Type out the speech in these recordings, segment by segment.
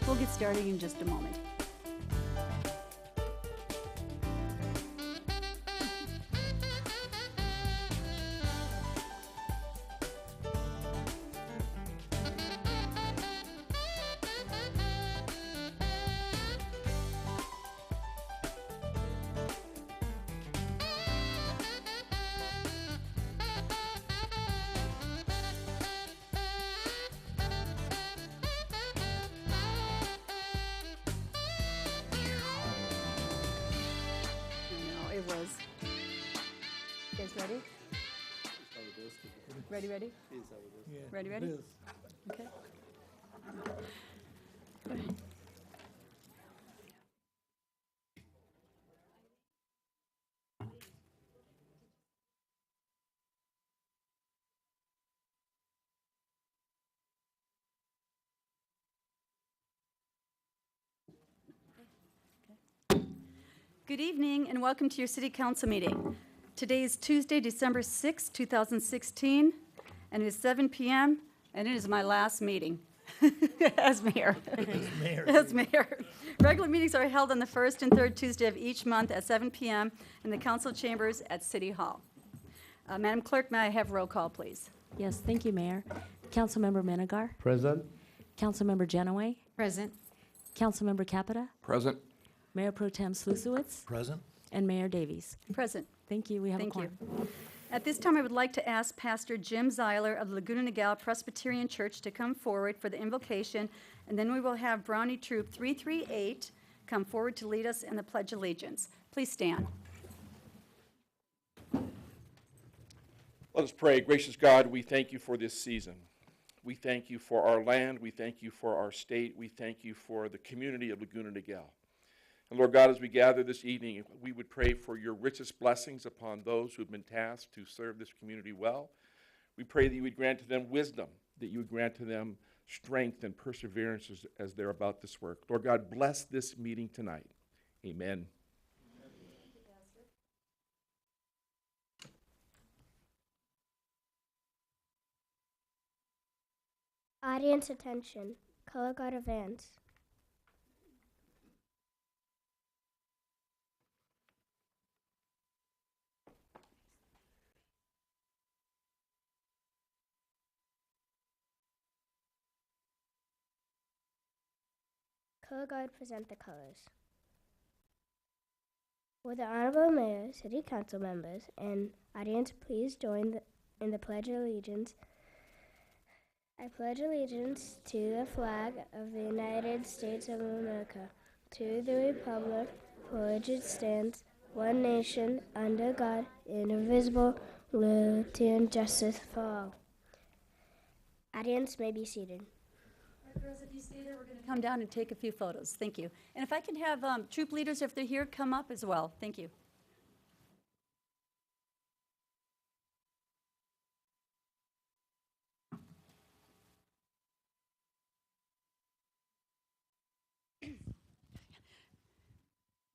We'll get started in just a moment. It was. You guys ready? Ready? Ready? Okay. Go ahead. Good evening and welcome to your City Council meeting. Today is Tuesday, December 6, 2016, and it is 7 p.m. and it is my last meeting as mayor. As mayor. Regular meetings are held on the first and third Tuesday of each month at 7 p.m. in the council chambers at City Hall. Madam Clerk, may I have roll call, please? Yes, thank you, Mayor. Councilmember Menegar. Present. Councilmember Genoway. Present. Councilmember Capita. Present. Mayor Pro Tem Slusewitz. Present. And Mayor Davies. Present. Thank you. We have Thank a you. quorum. At this time, I would like to ask Pastor Jim Zeiler of Laguna Niguel Presbyterian Church to come forward for the invocation, and then we will have Brownie Troop 338 come forward to lead us in the Pledge of Allegiance. Please stand. Let us pray. Gracious God, we thank you for this season. We thank you for our land. We thank you for our state. We thank you for the community of Laguna Niguel. And Lord God, as we gather this evening, we would pray for your richest blessings upon those who have been tasked to serve this community well. We pray that you would grant to them wisdom, that you would grant to them strength and perseverance as they're about this work. Lord God, bless this meeting tonight. Amen. Audience attention. Color guard advance. Color guard present the colors. Will the Honorable Mayor, City Council members, and audience please join in the Pledge of Allegiance. I pledge allegiance to the flag of the United States of America, to the republic for which it stands, one nation, under God, indivisible, liberty and justice for all. Audience may be seated. All right, girls, if you stay there, we're going to come down and take a few photos. Thank you. And if I can have troop leaders, if they're here, come up as well. Thank you.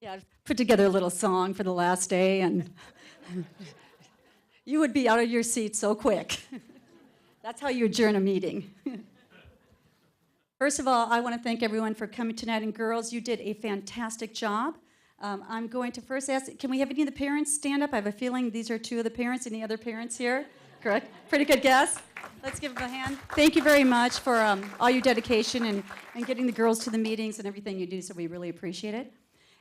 Yeah, I've put together a little song for the last day, and you would be out of your seat so quick. That's how you adjourn a meeting. First of all, I want to thank everyone for coming tonight, and girls, you did a fantastic job. I'm going to first ask, can we have any of the parents stand up? I have a feeling these are two of the parents. Any other parents here? Correct? Pretty good guess. Let's give them a hand. Thank you very much for all your dedication and getting the girls to the meetings and everything you do, so we really appreciate it.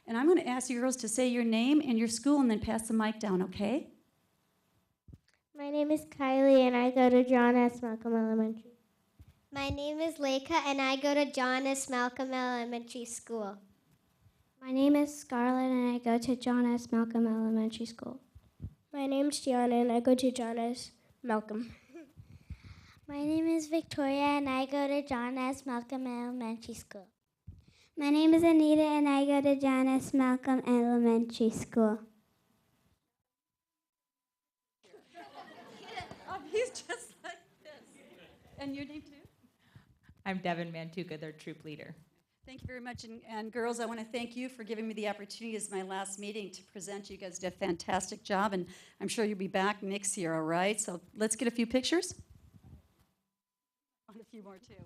And I'm going to ask you girls to say your name and your school and then pass the mic down, okay? My name is Kylie, and I go to John S. Malcolm Elementary. My name is Leica, and I go to John S. Malcolm Elementary School. My name is Scarlett, and I go to John S. Malcolm Elementary School. My name is Gianna, and I go to John S. Malcolm. My name is Victoria, and I go to John S. Malcolm Elementary School. My name is Anita, and I go to John S. Malcolm Elementary School. He's just like this. And your name too? I'm Devin Mantuka, their troop leader. Thank you very much. And girls, I want to thank you for giving me the opportunity as my last meeting to present. You guys did a fantastic job, and I'm sure you'll be back next year, all right? So let's get a few pictures. I want a few more too.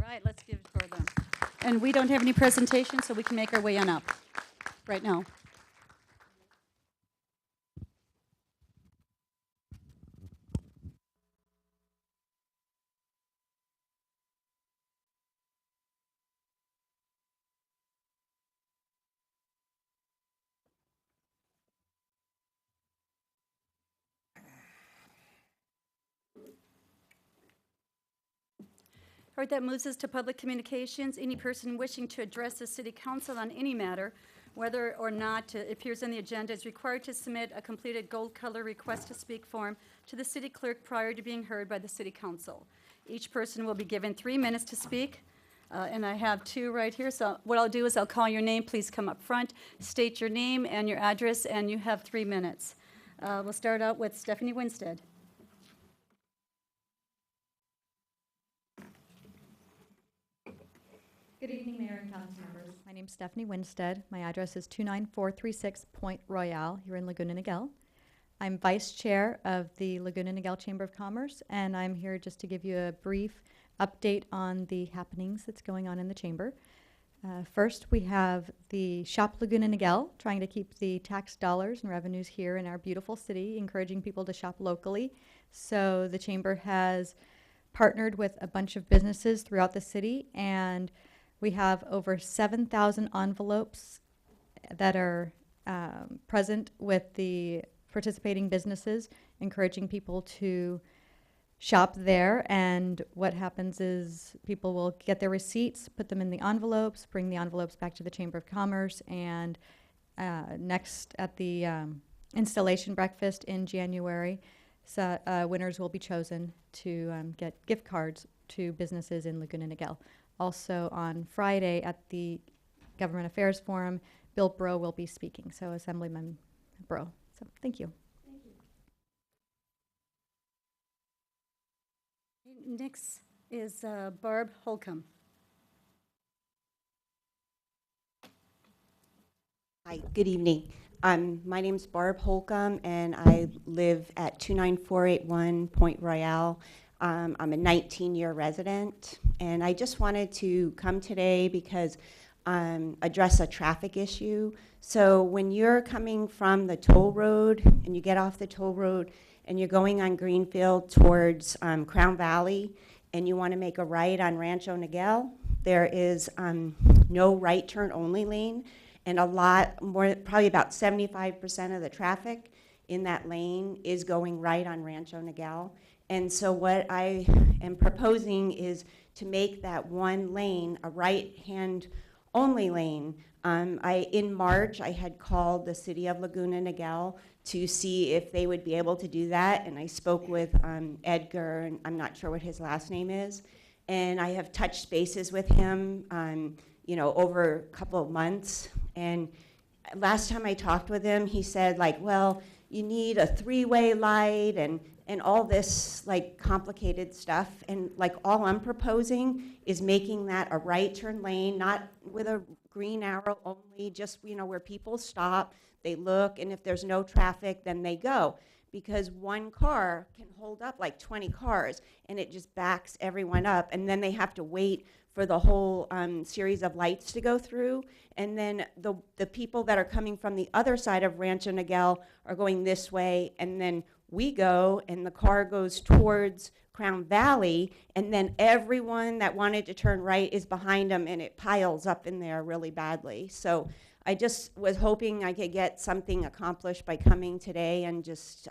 right, let's give it for them. And we don't have any presentation, so we can make our way on up right now. All right, that moves us to public communications. Any person wishing to address the city council on any matter, whether or not it appears on the agenda, is required to submit a completed gold color request to speak form to the city clerk prior to being heard by the city council. Each person will be given 3 minutes to speak, and I have 2 right here. So what I'll do is I'll call your name. Please come up front, state your name and your address, and you have 3 minutes. We'll start out with Stephanie Winstead. Good evening, Mayor and council members. My name is Stephanie Winstead. My address is 29436 Point Royale here in Laguna Niguel. I'm Vice Chair of the Laguna Niguel Chamber of Commerce, and I'm here just to give you a brief update on the happenings that's going on in the Chamber. First, we have the Shop Laguna Niguel, trying to keep the tax dollars and revenues here in our beautiful city, encouraging people to shop locally. So the Chamber has partnered with a bunch of businesses throughout the city, and we have over 7,000 envelopes that are present with the participating businesses, encouraging people to shop there. And what happens is people will get their receipts, put them in the envelopes, bring the envelopes back to the Chamber of Commerce, and next at the installation breakfast in January, winners will be chosen to get gift cards to businesses in Laguna Niguel. Also on Friday at the Government Affairs Forum, Bill Bro will be speaking, so Assemblyman Bro. So thank you. Next is Barb Holcomb. Hi, good evening. My name's Barb Holcomb, and I live at 29481 Point Royale. I'm a 19-year resident, and I just wanted to come today because address a traffic issue. So when you're coming from the toll road and you get off the toll road and you're going on Greenfield towards Crown Valley and you want to make a right on Rancho Niguel, there is no right turn only lane, and a lot more, probably about 75% of the traffic in that lane is going right on Rancho Niguel. And so what I am proposing is to make that one lane a right-hand only lane. In March, I had called the city of Laguna Niguel to see if they would be able to do that, and I spoke with Edgar, and I'm not sure what his last name is, and I have touched bases with him, over a couple of months. And last time I talked with him, he said, like, well, you need a 3-way light and all this like complicated stuff, and like all I'm proposing is making that a right turn lane, not with a green arrow only, just where people stop, they look, and if there's no traffic, then they go. Because one car can hold up like 20 cars, and it just backs everyone up, and then they have to wait for the whole series of lights to go through. And then the people that are coming from the other side of Rancho Niguel are going this way, and then we go, and the car goes towards Crown Valley, and then everyone that wanted to turn right is behind them, and it piles up in there really badly. So I just was hoping I could get something accomplished by coming today and just,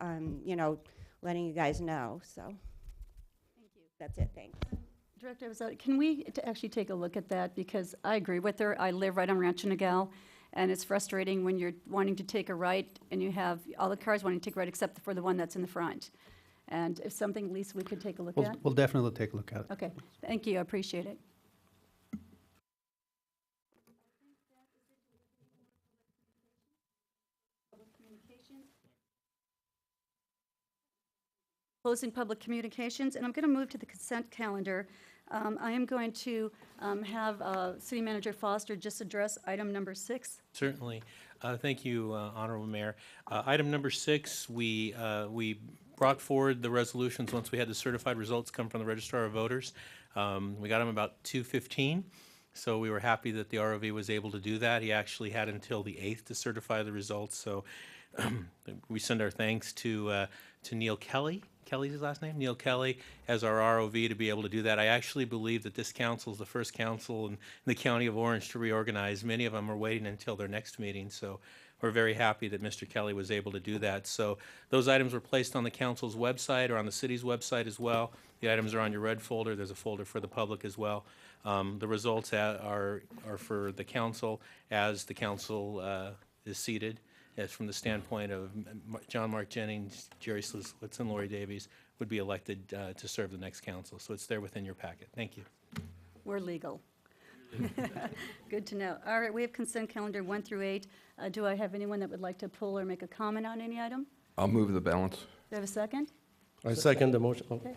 letting you guys know. So thank you. That's it. Thanks. Director Abizato, can we actually take a look at that? Because I agree with her. I live right on Rancho Niguel, and it's frustrating when you're wanting to take a right and you have all the cars wanting to take a right except for the one that's in the front. And if something, at least we could take a look at. We'll definitely take a look at it. Okay, thank you. I appreciate it. Closing public communications, and I'm going to move to the consent calendar. I am going to have City Manager Foster just address item number 6. Certainly. Thank you, Honorable Mayor. Item number 6, we brought forward the resolutions once we had the certified results come from the Registrar of Voters. We got them about 2:15, so we were happy that the ROV was able to do that. He actually had until the 8th to certify the results, so we send our thanks to Neil Kelly. Kelly's his last name? Neil Kelly as our ROV to be able to do that. I actually believe that this council is the first council in the County of Orange to reorganize. Many of them are waiting until their next meeting, so we're very happy that Mr. Kelly was able to do that. So those items were placed on the council's website or on the city's website as well. The items are on your red folder. There's a folder for the public as well. The results are for the council as the council is seated. As from the standpoint of John Mark Jennings, Jerry Sluslitz, and Lori Davies would be elected to serve the next council. So it's there within your packet. Thank you. We're legal. Good to know. All right, we have consent calendar 1 through 8. Do I have anyone that would like to pull or make a comment on any item? I'll move the balance. Do I have a second? I second the motion. Okay.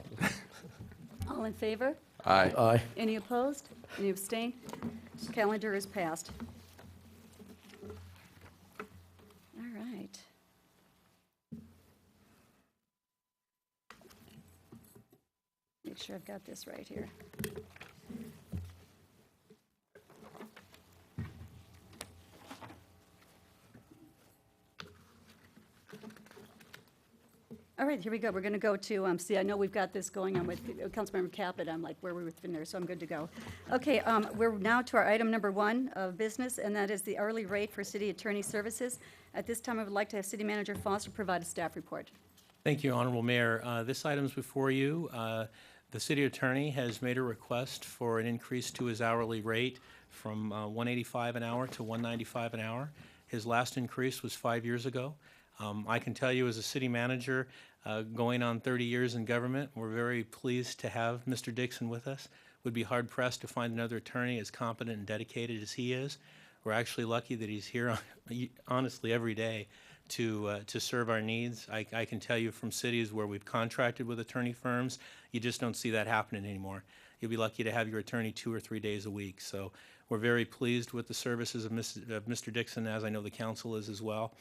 All in favor? Aye. Aye. Any opposed? Any abstain? Calendar is passed. All right. Make sure I've got this right here. All right, here we go. We're going to go to, see, I know we've got this going on with Councilmember Caput. I'm like, where we were in there, so I'm good to go. Okay, we're now to our item number 1 of business, and that is the hourly rate for city attorney services. At this time, I would like to have City Manager Foster provide a staff report. Thank you, Honorable Mayor. This item's before you. The city attorney has made a request for an increase to his hourly rate from $185 an hour to $195 an hour. His last increase was 5 years ago. I can tell you as a city manager, going on 30 years in government, we're very pleased to have Mr. Dixon with us. Would be hard pressed to find another attorney as competent and dedicated as he is. We're actually lucky that he's here honestly every day to serve our needs. I can tell you from cities where we've contracted with attorney firms, you just don't see that happening anymore. You'll be lucky to have your attorney 2 or 3 days a week. So we're very pleased with the services of Mr. Dixon, as I know the council is as well.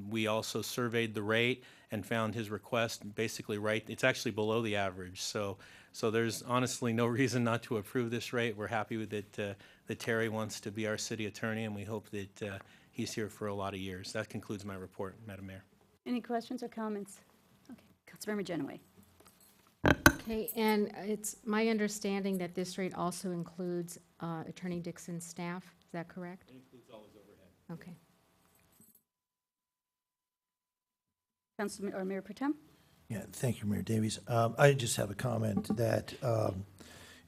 We also surveyed the rate and found his request basically right. It's actually below the average. So there's honestly no reason not to approve this rate. We're happy with it that Terry wants to be our city attorney, and we hope that he's here for a lot of years. That concludes my report, Madam Mayor. Any questions or comments? Okay, Councilmember Genoway. Okay, and it's my understanding that this rate also includes Attorney Dixon's staff. Is that correct? It includes all his overhead. Okay. Councilman or Mayor Pro Tem? Yeah, thank you, Mayor Davies. I just have a comment that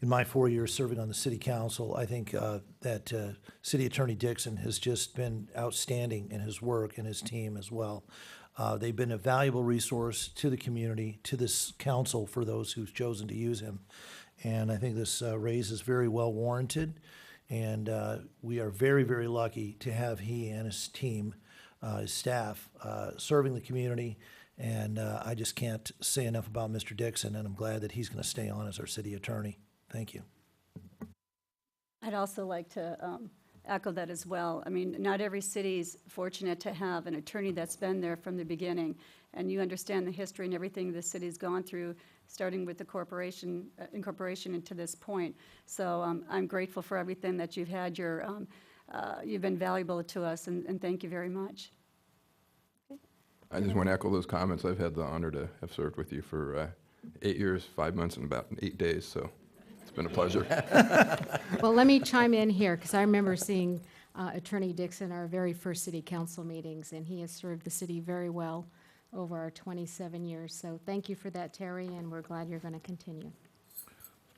in my 4 years serving on the city council, I think that City Attorney Dixon has just been outstanding in his work and his team as well. They've been a valuable resource to the community, to this council for those who've chosen to use him. And I think this raise is very well warranted. And we are very, very lucky to have he and his team, his staff, serving the community. And I just can't say enough about Mr. Dixon, and I'm glad that he's going to stay on as our city attorney. Thank you. I'd also like to echo that as well. I mean, not every city's fortunate to have an attorney that's been there from the beginning, and you understand the history and everything the city's gone through, starting with the corporation, incorporation into this point. So I'm grateful for everything that you've had. You've been valuable to us, and thank you very much. I just want to echo those comments. I've had the honor to have served with you for 8 years, 5 months, and about 8 days, so it's been a pleasure. Well, let me chime in here, because I remember seeing Attorney Dixon our very first city council meetings, and he has served the city very well over our 27 years. So thank you for that, Terry, and we're glad you're going to continue.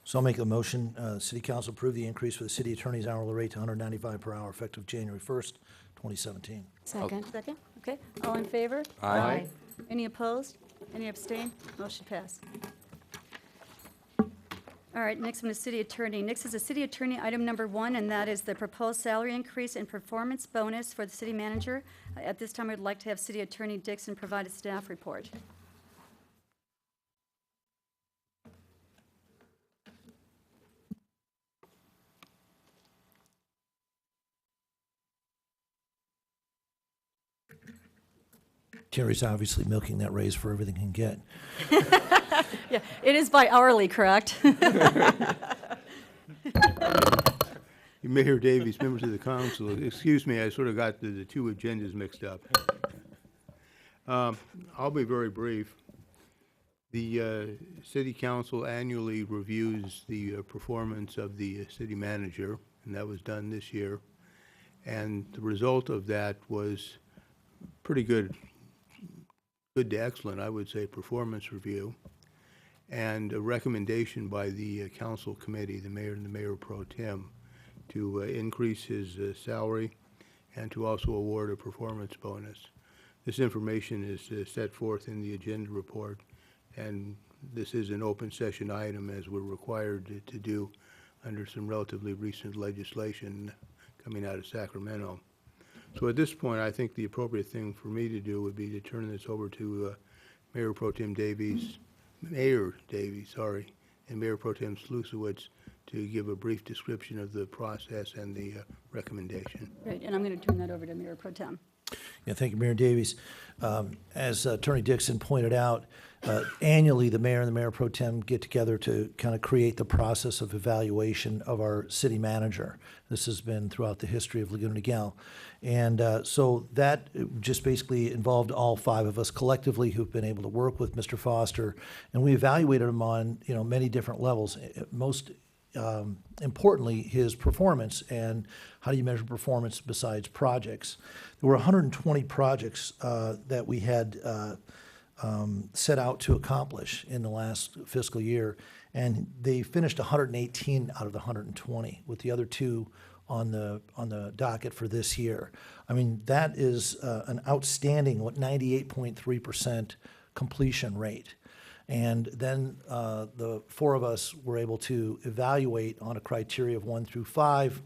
So I'll make a motion, City Council approve the increase for the city attorney's hourly rate to $195 per hour effective January 1st, 2017. Second. Second? Okay. All in favor? Aye. Any opposed? Any abstain? Motion passed. All right, next one is city attorney. Next is the city attorney, item number 1, and that is the proposed salary increase and performance bonus for the city manager. At this time, I'd like to have city attorney Dixon provide a staff report. Terry's obviously milking that raise for everything he can get. Yeah, it is by hourly, correct? Mayor Davies, members of the council, excuse me, I sort of got the two agendas mixed up. I'll be very brief. The city council annually reviews the performance of the city manager, and that was done this year. And the result of that was pretty good to excellent, I would say, performance review, and a recommendation by the council committee, the mayor and the mayor pro tem, to increase his salary and to also award a performance bonus. This information is set forth in the agenda report, and this is an open session item as we're required to do under some relatively recent legislation coming out of Sacramento. So at this point, I think the appropriate thing for me to do would be to turn this over to Mayor Pro Tem Davies, and Mayor Pro Tem Slusewitz to give a brief description of the process and the recommendation. Right, and I'm going to turn that over to Mayor Pro Tem. Yeah, thank you, Mayor Davies. As Attorney Dixon pointed out, annually the mayor and the mayor pro tem get together to kind of create the process of evaluation of our city manager. This has been throughout the history of Laguna Niguel. And so that just basically involved all five of us collectively who've been able to work with Mr. Foster, and we evaluated him on many different levels. Most importantly, his performance, and how do you measure performance besides projects. There were 120 projects that we had set out to accomplish in the last fiscal year, and they finished 118 out of the 120, with the other two on the docket for this year. I mean, that is an outstanding 98.3% completion rate. And then the four of us were able to evaluate on a criteria of 1 through 5,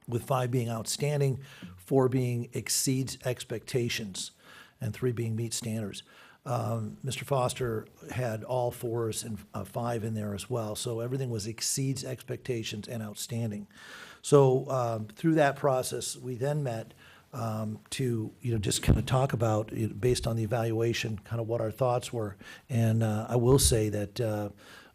with 5 being outstanding, 4 being exceeds expectations, and 3 being meet standards. Mr. Foster had all 4s and 5 in there as well, so everything was exceeds expectations and outstanding. So through that process, we then met to just kind of talk about, based on the evaluation, kind of what our thoughts were. And I will say that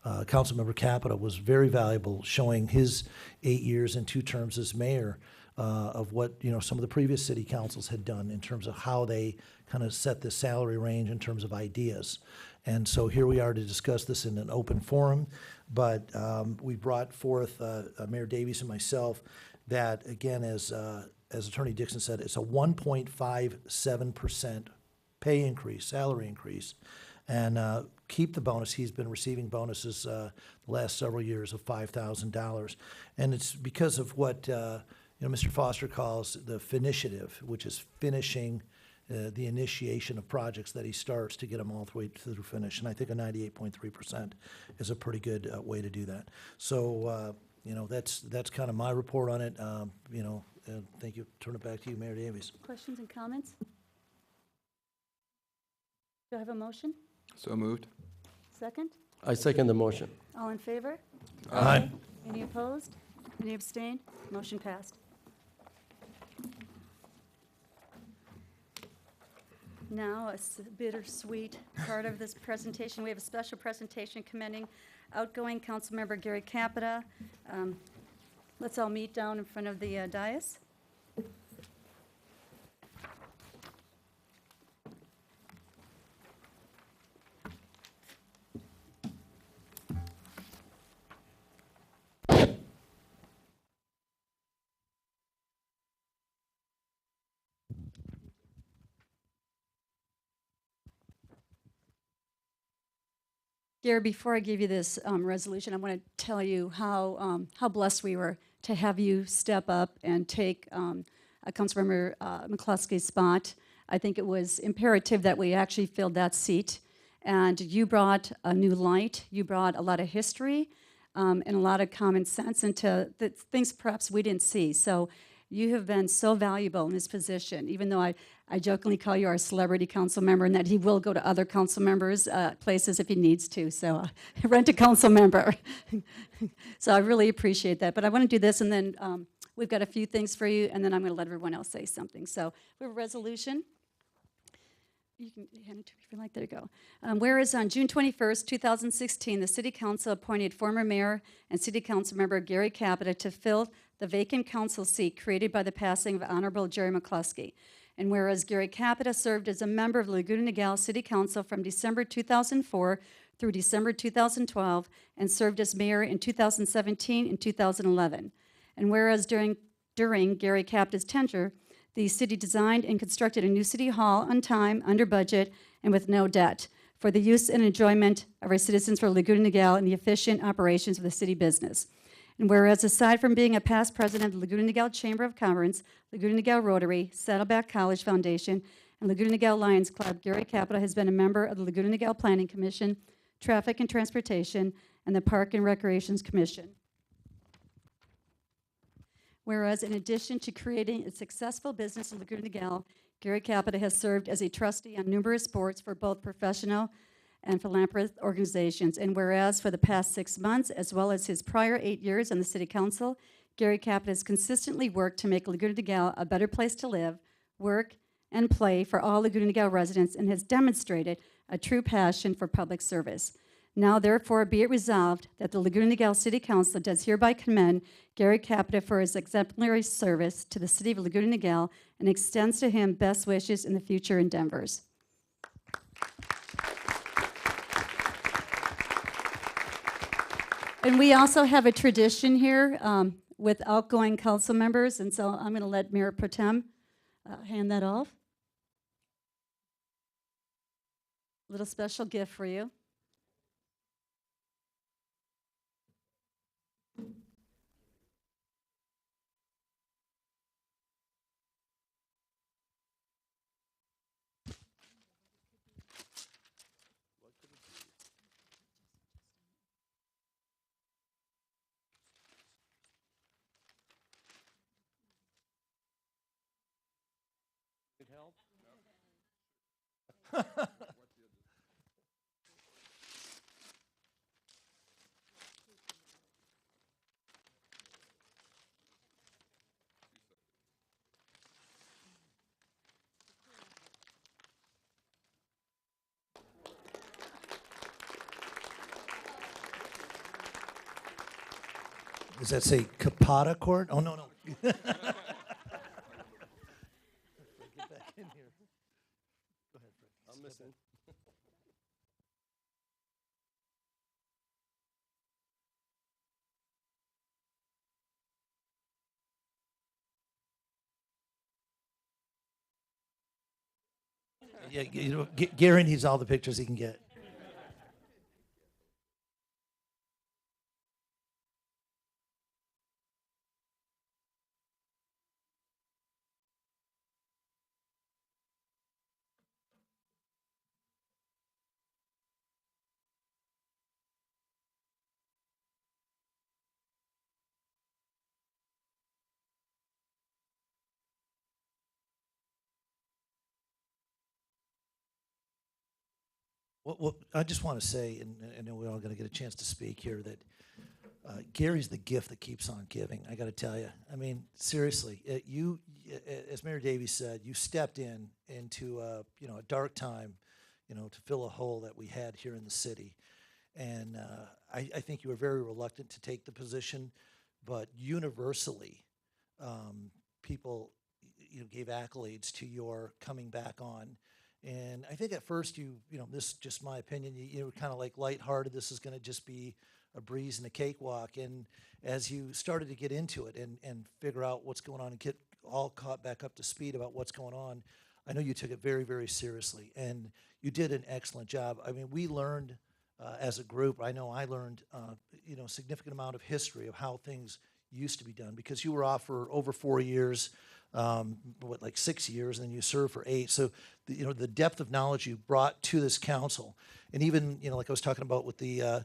Councilmember Capita was very valuable, showing his 8 years and 2 terms as mayor of what some of the previous city councils had done in terms of how they kind of set the salary range in terms of ideas. And so here we are to discuss this in an open forum. But we brought forth Mayor Davies and myself that, again, as Attorney Dixon said, it's a 1.57% pay increase, salary increase, and keep the bonus. He's been receiving bonuses the last several years of $5,000, and it's because of what Mr. Foster calls the finitiative, which is finishing the initiation of projects that he starts to get them all the way through finish. And I think a 98.3% is a pretty good way to do that. So that's kind of my report on it. Thank you. Turn it back to you, Mayor Davies. Questions and comments? Do I have a motion? So moved. Second? I second the motion. All in favor? Aye. Any opposed? Any abstained? Motion passed. Now, a bittersweet part of this presentation. We have a special presentation commending outgoing Councilmember Gary Capita. Let's all meet down in front of the dais. Gary, before I give you this resolution, I want to tell you how blessed we were to have you step up and take Councilmember McCluskey's spot. I think it was imperative that we actually filled that seat. And you brought a new light. You brought a lot of history and a lot of common sense into the things perhaps we didn't see. So you have been so valuable in this position, even though I jokingly call you our celebrity council member, and that he will go to other council members' places if he needs to. So rent a council member. So I really appreciate that. But I want to do this, and then we've got a few things for you, and then I'm going to let everyone else say something. So we have a resolution You can hand it to me if you like. There you go. Whereas on June 21st, 2016, the City Council appointed former Mayor and City Council member Gary Capita to fill the vacant council seat created by the passing of Honorable Jerry McCluskey. And whereas Gary Capita served as a member of Laguna Niguel City Council from December 2004 through December 2012 and served as mayor in 2017 and 2011. And whereas during Gary Capita's tenure, the city designed and constructed a new city hall on time, under budget, and with no debt for the use and enjoyment of our citizens for Laguna Niguel and the efficient operations of the city business. And whereas aside from being a past president of the Laguna Niguel Chamber of Commerce, Laguna Niguel Rotary, Saddleback College Foundation, and Laguna Niguel Lions Club, Gary Capita has been a member of the Laguna Niguel Planning Commission, Traffic and Transportation, and the Park and Recreations Commission. Whereas in addition to creating a successful business in Laguna Niguel, Gary Capita has served as a trustee on numerous boards for both professional and philanthropic organizations. And whereas for the past 6 months, as well as his prior 8 years on the City Council, Gary Capita has consistently worked to make Laguna Niguel a better place to live, work, and play for all Laguna Niguel residents and has demonstrated a true passion for public service. Now, therefore, be it resolved that the Laguna Niguel City Council does hereby commend Gary Capita for his exemplary service to the city of Laguna Niguel and extends to him best wishes in the future endeavors. And we also have a tradition here with outgoing council members, and so I'm going to let Mayor Pro Tem hand that off. Little special gift for you. It help? Does that say Capata Court? Oh, no, no. Get back in here. Go ahead, Fred. I'm missing. Yeah, you know, Gary needs all the pictures he can get. Well, I just want to say, and I know we're all going to get a chance to speak here, that Gary's the gift that keeps on giving. I got to tell you. I mean, seriously, you, as Mayor Davies said, you stepped into a dark time, to fill a hole that we had here in the city, and I think you were very reluctant to take the position, but universally, people gave accolades to your coming back on. And I think at first this is just my opinion, you were kind of like lighthearted. This is going to just be a breeze and a cakewalk. And as you started to get into it and figure out what's going on and get all caught back up to speed about what's going on, I know you took it very, very seriously. And you did an excellent job. I mean, we learned as a group, I know I learned, a significant amount of history of how things used to be done, because you were off for over 4 years. Like 6 years, and then you served for 8. So, the depth of knowledge you brought to this council, and even, like I was talking about with the,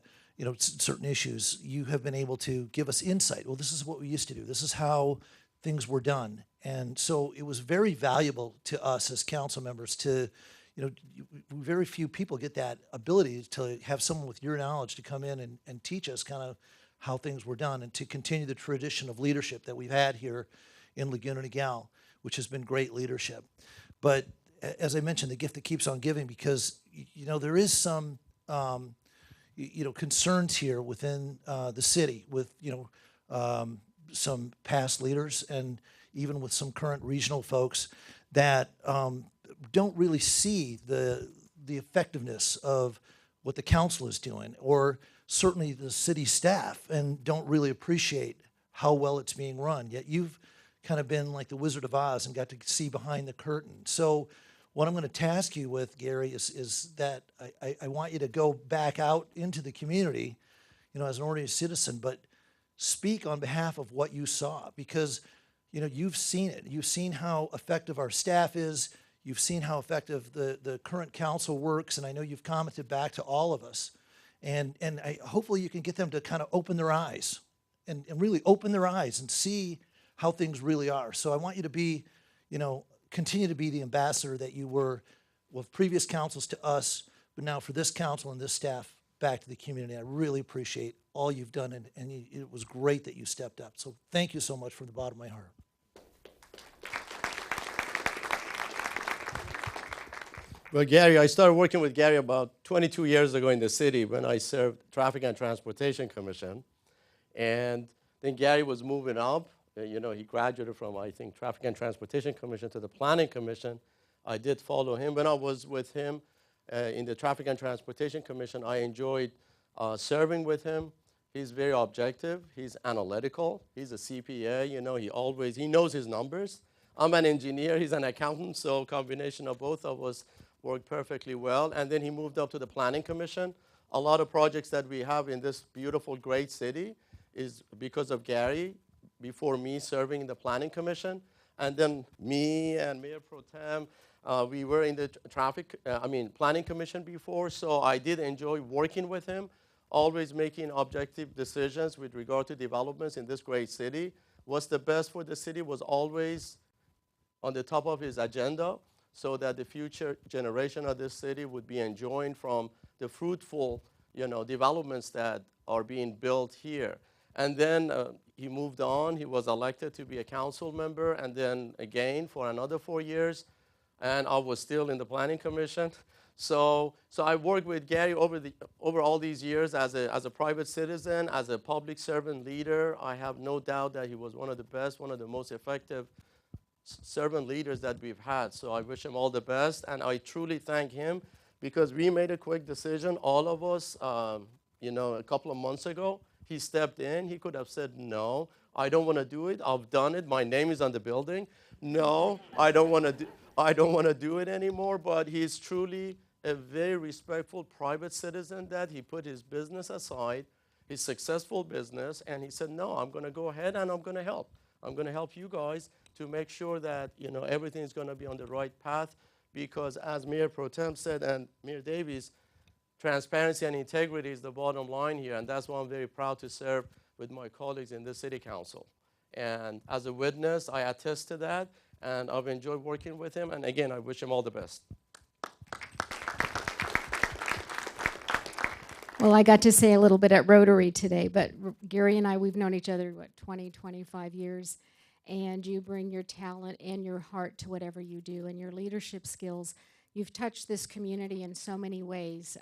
certain issues, you have been able to give us insight. Well, this is what we used to do. This is how things were done. And so it was very valuable to us as council members to, very few people get that ability to have someone with your knowledge to come in and teach us kind of how things were done and to continue the tradition of leadership that we've had here in Laguna Niguel, which has been great leadership. But as I mentioned, the gift that keeps on giving, because, there is some, concerns here within the city with, some past leaders and even with some current regional folks that don't really see the effectiveness of what the council is doing, or certainly the city staff, and don't really appreciate how well it's being run. Yet you've kind of been like the Wizard of Oz and got to see behind the curtain. So what I'm going to task you with, Gary, is that I want you to go back out into the community, as an ordinary citizen, but speak on behalf of what you saw, because, you've seen it. You've seen how effective our staff is. You've seen how effective the current council works, and I know you've commented back to all of us. And hopefully you can get them to kind of open their eyes and really open their eyes and see how things really are. So I want you to be, continue to be the ambassador that you were with previous councils to us, but now for this council and this staff back to the community. I really appreciate all you've done, and it was great that you stepped up. So thank you so much from the bottom of my heart. Well, Gary, I started working with Gary about 22 years ago in the city when I served Traffic and Transportation Commission. And then Gary was moving up. He graduated from, I think, Traffic and Transportation Commission to the Planning Commission. I did follow him. When I was with him in the Traffic and Transportation Commission, I enjoyed serving with him. He's very objective. He's analytical. He's a CPA. He knows his numbers. I'm an engineer. He's an accountant. So combination of both of us worked perfectly well. And then he moved up to the Planning Commission. A lot of projects that we have in this beautiful, great city is because of Gary, before me serving in the Planning Commission. And then me and Mayor Pro Tem, we were in the Planning Commission before, so I did enjoy working with him, always making objective decisions with regard to developments in this great city. What's the best for the city was always on the top of his agenda, so that the future generation of this city would be enjoying from the fruitful, developments that are being built here. And then he moved on. He was elected to be a council member, and then again for another 4 years. And I was still in the Planning Commission. So I worked with Gary over all these years as a private citizen, as a public servant leader. I have no doubt that he was one of the best, one of the most effective servant leaders that we've had. So I wish him all the best, and I truly thank him, because we made a quick decision, all of us, a couple of months ago. He stepped in. He could have said, no, I don't want to do it. I've done it. My name is on the building. No, I don't want to do it anymore. But he's truly a very respectful private citizen, that he put his business aside, his successful business, and he said, no, I'm going to go ahead and I'm going to help. I'm going to help you guys to make sure that everything is going to be on the right path, because as Mayor Pro Tem said, and Mayor Davies, transparency and integrity is the bottom line here, and that's why I'm very proud to serve with my colleagues in the City Council. And as a witness, I attest to that, and I've enjoyed working with him, and again, I wish him all the best. Well, I got to say a little bit at Rotary today, but Gary and I, we've known each other, 20, 25 years, and you bring your talent and your heart to whatever you do, and your leadership skills. You've touched this community in so many ways,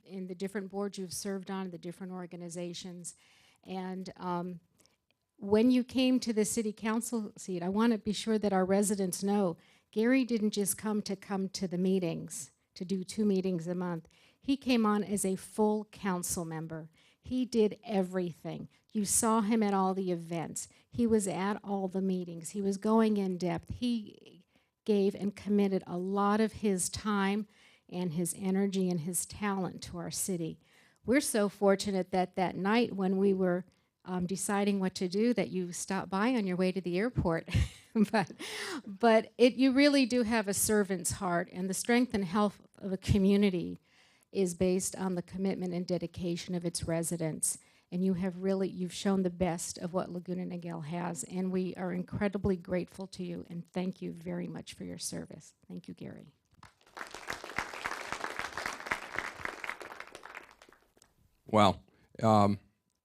in the different boards you've served on, the different organizations. And when you came to the city council seat, I want to be sure that our residents know, Gary didn't just come to the meetings, to do 2 meetings a month. He came on as a full council member. He did everything. You saw him at all the events. He was at all the meetings. He was going in depth. He gave and committed a lot of his time and his energy and his talent to our city. We're so fortunate that that night when we were deciding what to do, that you stopped by on your way to the airport. but you really do have a servant's heart, and the strength and health of a community is based on the commitment and dedication of its residents. And you've shown the best of what Laguna Niguel has, and we are incredibly grateful to you, and thank you very much for your service. Thank you, Gary. Wow.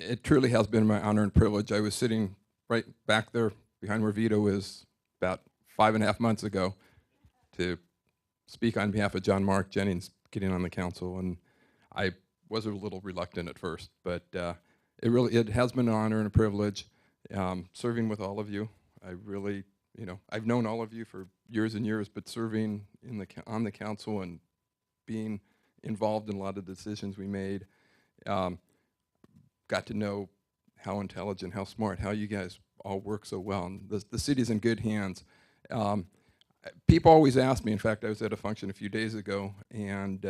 It truly has been my honor and privilege. I was sitting right back there behind where Vito is about 5.5 months ago to speak on behalf of John Mark Jennings getting on the council, and I was a little reluctant at first, but it has been an honor and a privilege serving with all of you. I really, I've known all of you for years and years, but serving on the council and being involved in a lot of decisions we made, got to know how intelligent, how smart, how you guys all work so well. And the city's in good hands. People always ask me, in fact, I was at a function a few days ago, and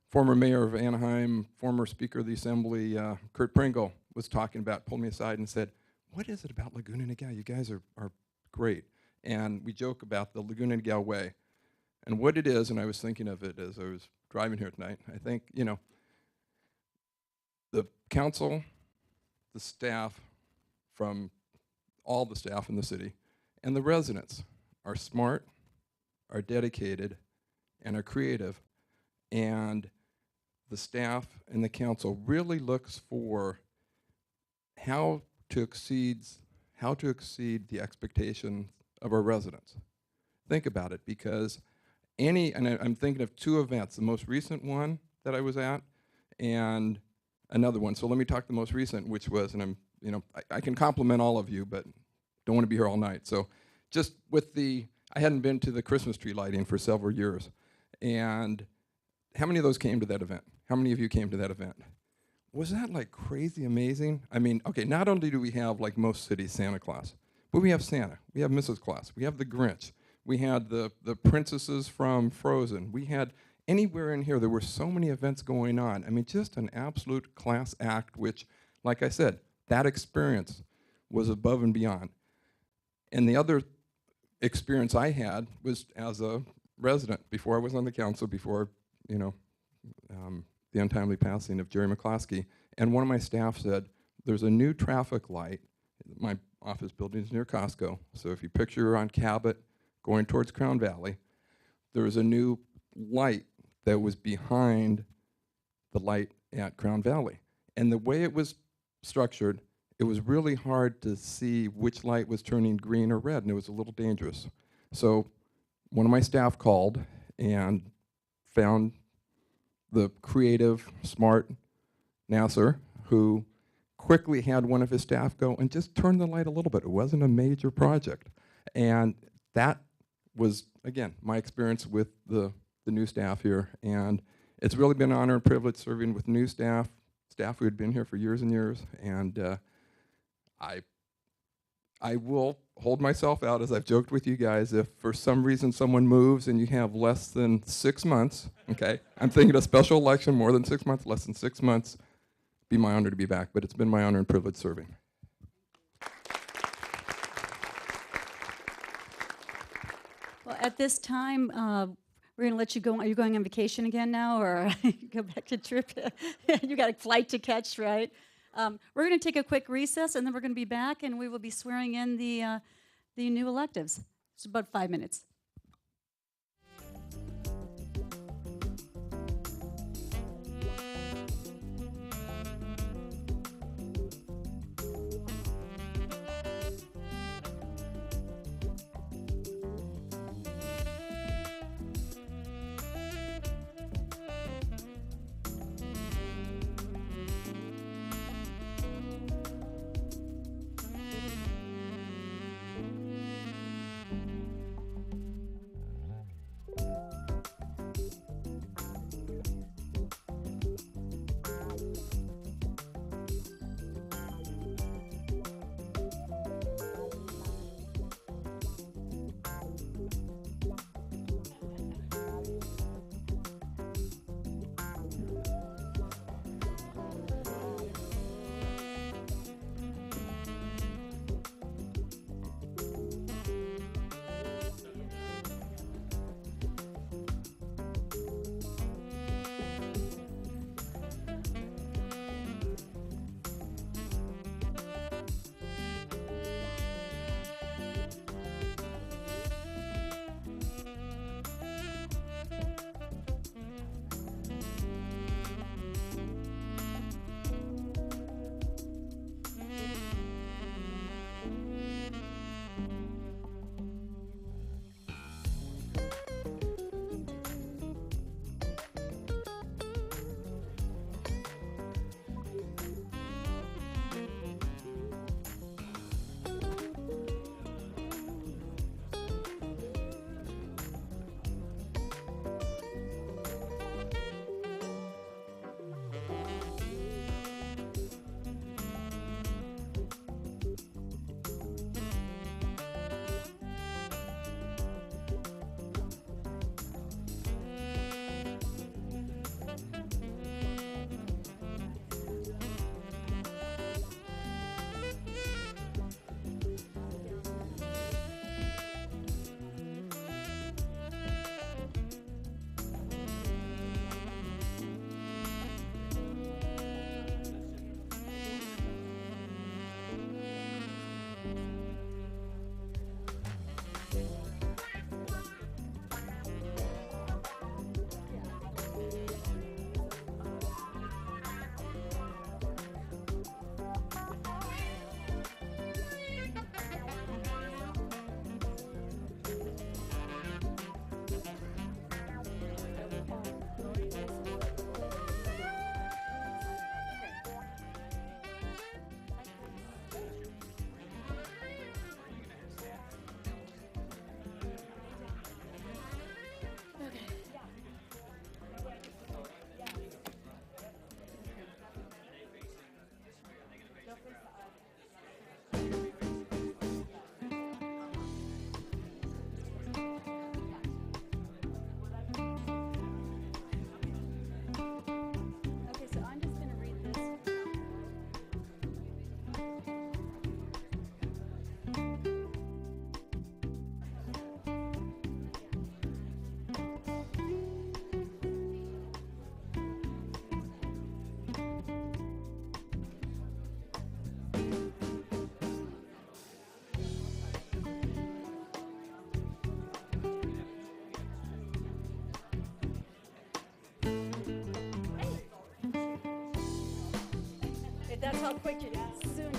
former mayor of Anaheim, former Speaker of the Assembly, Kurt Pringle, was talking about, pulled me aside and said, what is it about Laguna Niguel? You guys are great. And we joke about the Laguna Niguel way. And what it is, and I was thinking of it as I was driving here tonight, I think, the council, the staff, from all the staff in the city, and the residents are smart, are dedicated, and are creative. And the staff and the council really looks for how to exceed the expectations of our residents. Think about it, because I'm thinking of two events, the most recent one that I was at and another one. So let me talk the most recent, which was, and I can compliment all of you, but don't want to be here all night. So just I hadn't been to the Christmas tree lighting for several years. And how many of those came to that event? How many of you came to that event? Was that like crazy amazing? I mean, okay, not only do we have, like most cities, Santa Claus, but we have Santa, we have Mrs. Claus, we have the Grinch, we had the princesses from Frozen, we had anywhere in here, there were so many events going on. I mean, just an absolute class act, which, like I said, that experience was above and beyond. And the other experience I had was as a resident, before I was on the council, before, the untimely passing of Jerry McCloskey. And one of my staff said, there's a new traffic light. My office building is near Costco. So if you picture on Cabot going towards Crown Valley, there was a new light that was behind the light at Crown Valley. And the way it was structured, it was really hard to see which light was turning green or red, and it was a little dangerous. So one of my staff called and found the creative, smart Nasser, who quickly had one of his staff go and just turn the light a little bit. It wasn't a major project. And that was, again, my experience with the new staff here. And it's really been an honor and privilege serving with new staff who had been here for years and years. And I will hold myself out, as I've joked with you guys, if for some reason someone moves and you have less than 6 months, okay? I'm thinking a special election, more than 6 months, less than 6 months, be my honor to be back, but it's been my honor and privilege serving. Well, at this time, we're going to let you go. Are you going on vacation again now, or go back to trip? You got a flight to catch, right? We're going to take a quick recess, and then we're going to be back, and we will be swearing in the new electives. It's about 5 minutes. That's how quick it is. Soon.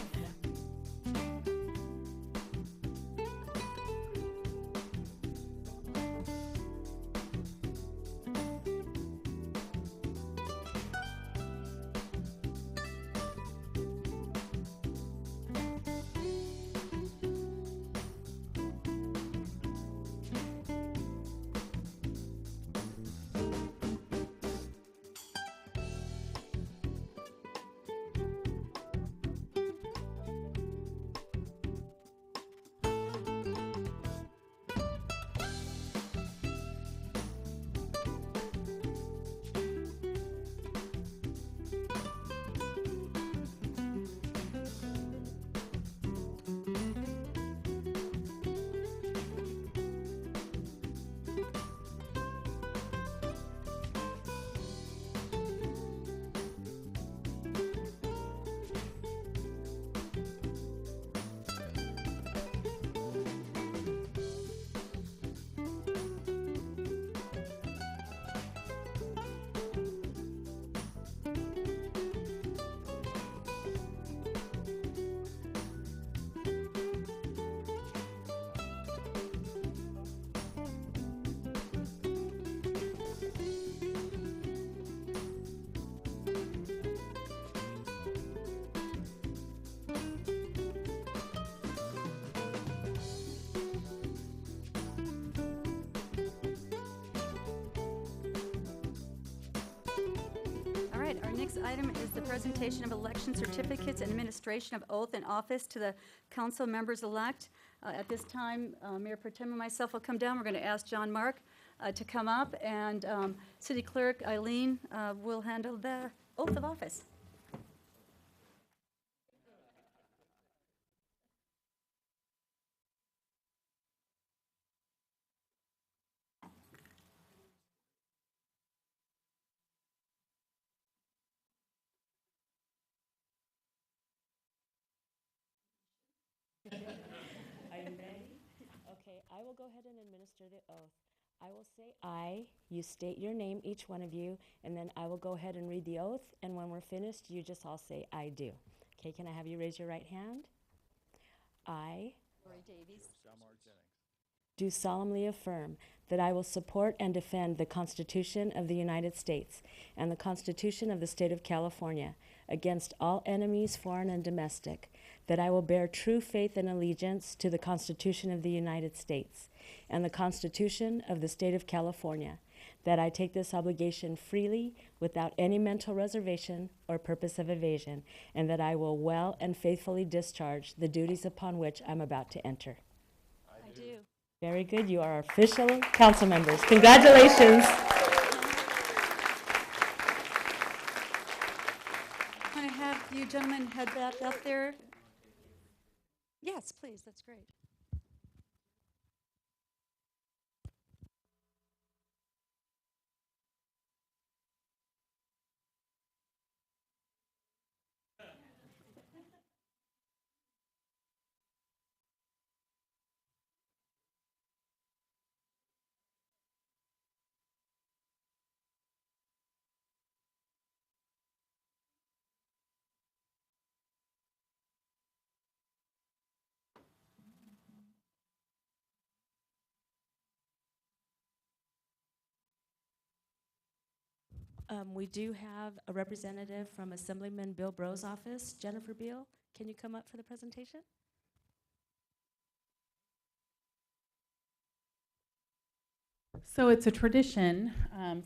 All right, our next item is the presentation of election certificates and administration of oath and office to the council members-elect. At this time, Mayor Pro Tem and myself will come down. We're going to ask John Mark to come up, and City Clerk Eileen will handle the oath of office. Are you ready? Okay, I will go ahead and administer the oath. I will say I, you state your name, each one of you, and then I will go ahead and read the oath, and when we're finished, you just all say I do. Okay, can I have you raise your right hand? I Lori Davies. do solemnly affirm that I will support and defend the Constitution of the United States and the Constitution of the State of California against all enemies, foreign and domestic, that I will bear true faith and allegiance to the Constitution of the United States and the Constitution of the State of California, that I take this obligation freely without any mental reservation or purpose of evasion, and that I will well and faithfully discharge the duties upon which I'm about to enter. I do. Very good. You are official council members. Congratulations. I'm going to have you gentlemen head back up there. Yes, please. That's great. We do have a representative from Assemblyman Bill Bro's office. Jennifer Beal, can you come up for the presentation? So it's a tradition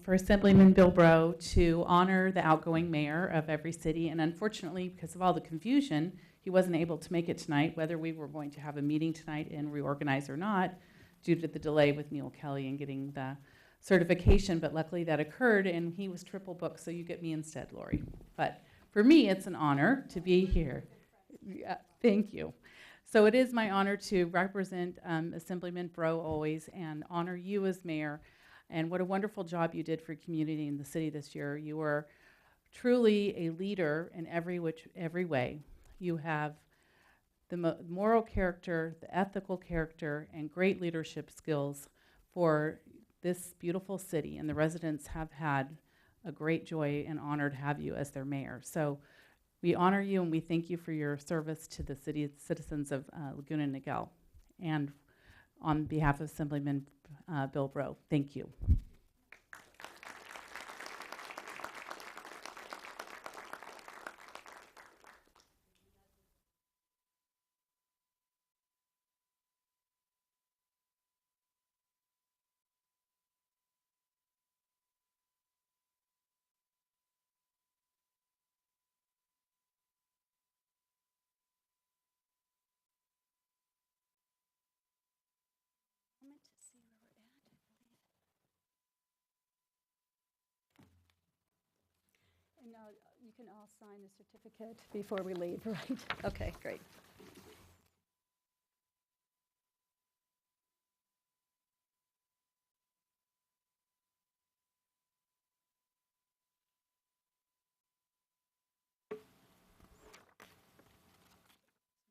for Assemblyman Bill Bro to honor the outgoing mayor of every city, and unfortunately, because of all the confusion, he wasn't able to make it tonight, whether we were going to have a meeting tonight and reorganize or not, due to the delay with Neil Kelly and getting the certification, but luckily that occurred, and he was triple booked, so you get me instead, Lori. But for me, it's an honor to be here. Yeah, thank you. So it is my honor to represent Assemblyman Bro always and honor you as mayor, and what a wonderful job you did for community in the city this year. You were truly a leader in every way. You have the moral character, the ethical character, and great leadership skills for this beautiful city, and the residents have had a great joy and honor to have you as their mayor. So We honor you and we thank you for your service to the citizens of Laguna Niguel. And on behalf of Assemblyman Bilbrow, thank you. And now you can all sign the certificate before we leave, right? Okay, great.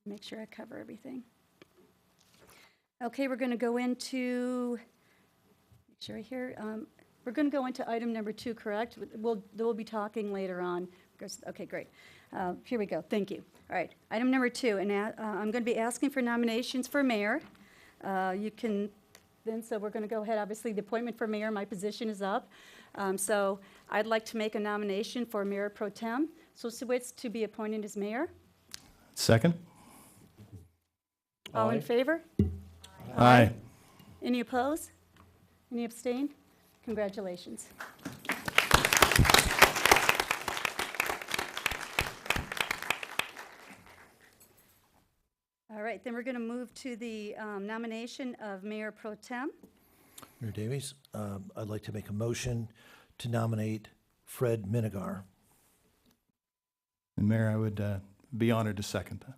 Make sure I cover everything. Okay, we're going to go into, make sure I hear, we're going to go into item number 2, correct? We'll be talking later on. Okay, great. Here we go. Thank you. All right, item number 2, and I'm going to be asking for nominations for mayor. You can, then, so we're going to go ahead. Obviously, the appointment for mayor, my position is up. So I'd like to make a nomination for Mayor Pro Tem Sosowitz to be appointed as mayor. Second? All in favor? Aye. Any opposed? Any abstain? Congratulations. All right, then we're going to move to the nomination of Mayor Pro Tem. Mayor Davies, I'd like to make a motion to nominate Fred Minigar. And Mayor, I would be honored to second that.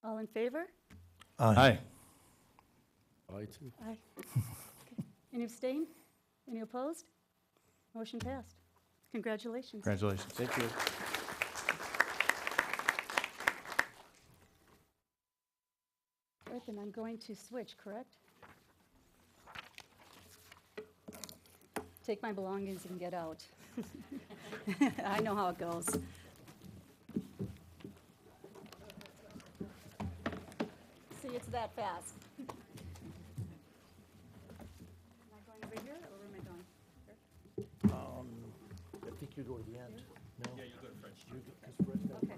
All in favor? Aye. Aye, too. Aye. Okay. Any abstain? Any opposed? Motion passed. Congratulations. Congratulations. Thank you. All right, then I'm going to switch, correct? Take my belongings and get out. I know how it goes. See, it's that fast. Am I going over here, or where am I going? Here? I think you go to the end. No? Yeah, you go to Fred. Okay.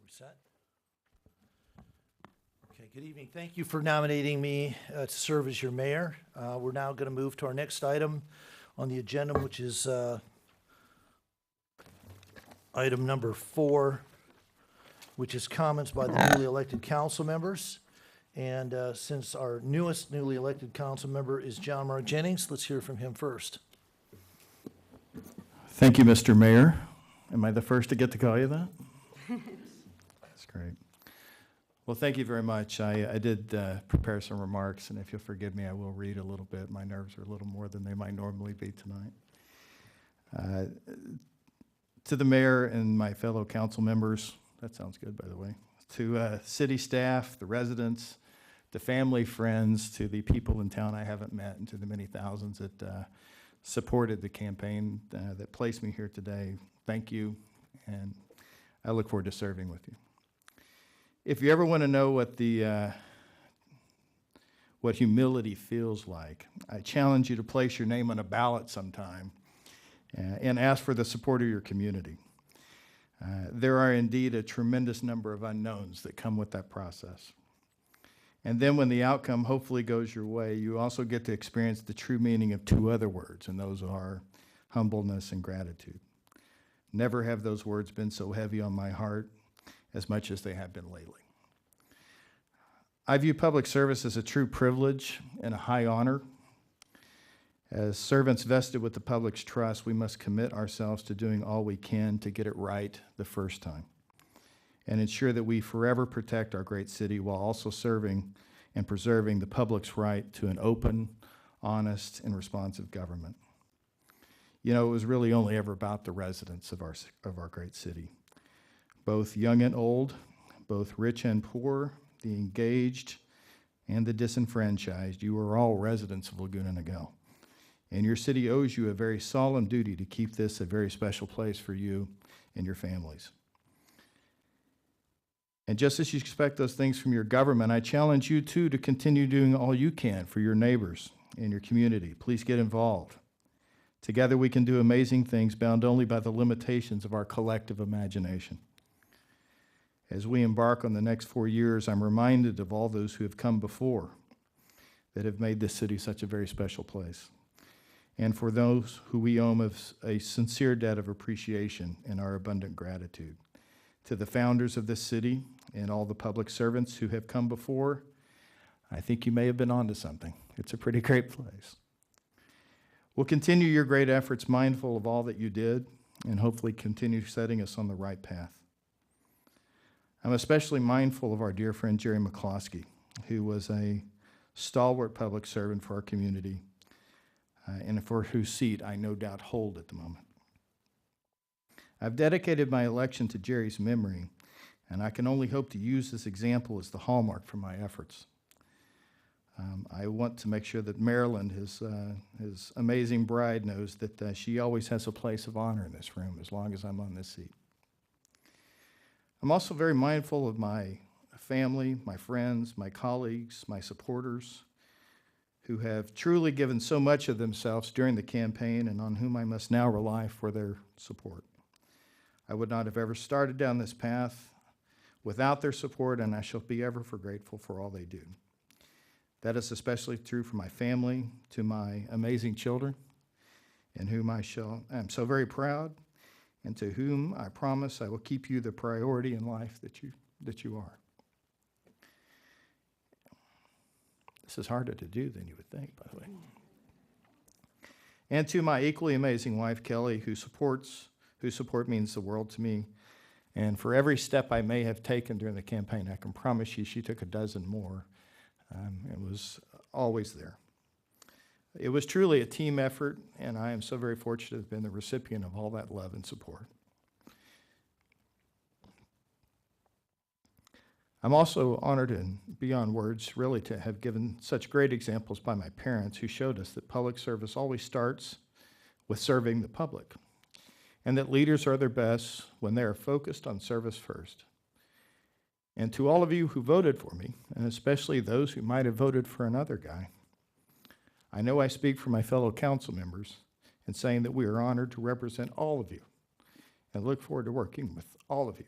We set? Okay, good evening. Thank you for nominating me to serve as your mayor. We're now going to move to our next item on the agenda, which is item number 4, which is comments by the newly elected council members. And since our newest newly elected council member is John Mark Jennings, let's hear from him first. Thank you, Mr. Mayor. Am I the first to get to call you that? That's great. Well, thank you very much. I did prepare some remarks, and if you'll forgive me, I will read a little bit. My nerves are a little more than they might normally be tonight. To the mayor and my fellow council members, that sounds good, by the way, to city staff, the residents, to family, friends, to the people in town I haven't met, and to the many thousands that supported the campaign that placed me here today, thank you, and I look forward to serving with you. If you ever want to know what the what humility feels like. I challenge you to place your name on a ballot sometime and ask for the support of your community. There are indeed a tremendous number of unknowns that come with that process. And then when the outcome hopefully goes your way, you also get to experience the true meaning of two other words, and those are humbleness and gratitude. Never have those words been so heavy on my heart as much as they have been lately. I view public service as a true privilege and a high honor. As servants vested with the public's trust, we must commit ourselves to doing all we can to get it right the first time and ensure that we forever protect our great city while also serving and preserving the public's right to an open, honest, and responsive government. You know, it was really only ever about the residents of our great city, both young and old, both rich and poor, the engaged and the disenfranchised. You are all residents of Laguna Niguel. And your city owes you a very solemn duty to keep this a very special place for you and your families. And just as you expect those things from your government, I challenge you too to continue doing all you can for your neighbors and your community. Please get involved. Together we can do amazing things bound only by the limitations of our collective imagination. As we embark on the next 4 years, I'm reminded of all those who have come before that have made this city such a very special place. And for those who we owe a sincere debt of appreciation and our abundant gratitude. To the founders of this city and all the public servants who have come before, I think you may have been onto something. It's a pretty great place. We'll continue your great efforts mindful of all that you did and hopefully continue setting us on the right path. I'm especially mindful of our dear friend Jerry McCloskey, who was a stalwart public servant for our community and for whose seat I no doubt hold at the moment. I've dedicated my election to Jerry's memory, and I can only hope to use this example as the hallmark for my efforts. I want to make sure that Marilyn, his amazing bride, knows that she always has a place of honor in this room as long as I'm on this seat. I'm also very mindful of my family, my friends, my colleagues, my supporters, who have truly given so much of themselves during the campaign and on whom I must now rely for their support. I would not have ever started down this path without their support, and I shall be ever grateful for all they do. That is especially true for my family, to my amazing children, in whom I am so very proud, and to whom I promise I will keep you the priority in life that you are. This is harder to do than you would think, by the way. And to my equally amazing wife, Kelly, whose support means the world to me. And for every step I may have taken during the campaign, I can promise you she took a dozen more. It was always there. It was truly a team effort, and I am so very fortunate to have been the recipient of all that love and support. I'm also honored and beyond words, really, to have given such great examples by my parents who showed us that public service always starts with serving the public, and that leaders are their best when they are focused on service first. And to all of you who voted for me, and especially those who might have voted for another guy, I know I speak for my fellow council members in saying that we are honored to represent all of you and look forward to working with all of you.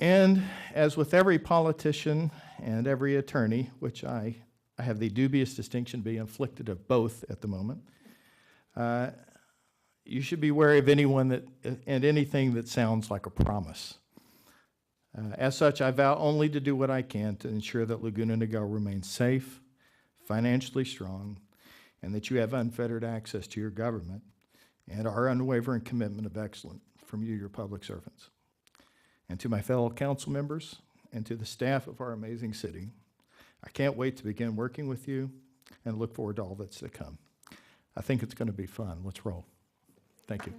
And as with every politician and every attorney, which I have the dubious distinction of being afflicted of both at the moment, you should be wary of anyone and anything that sounds like a promise. As such, I vow only to do what I can to ensure that Laguna Niguel remains safe, financially strong, and that you have unfettered access to your government and our unwavering commitment of excellence from you, your public servants. And to my fellow council members and to the staff of our amazing city, I can't wait to begin working with you and look forward to all that's to come. I think it's going to be fun. Let's roll. Thank you.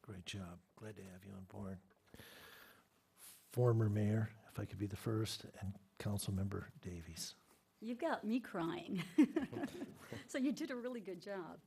Great job. Glad to have you on board. Former mayor, if I could be the first, and Councilmember Davies. You got me crying. So you did a really good job.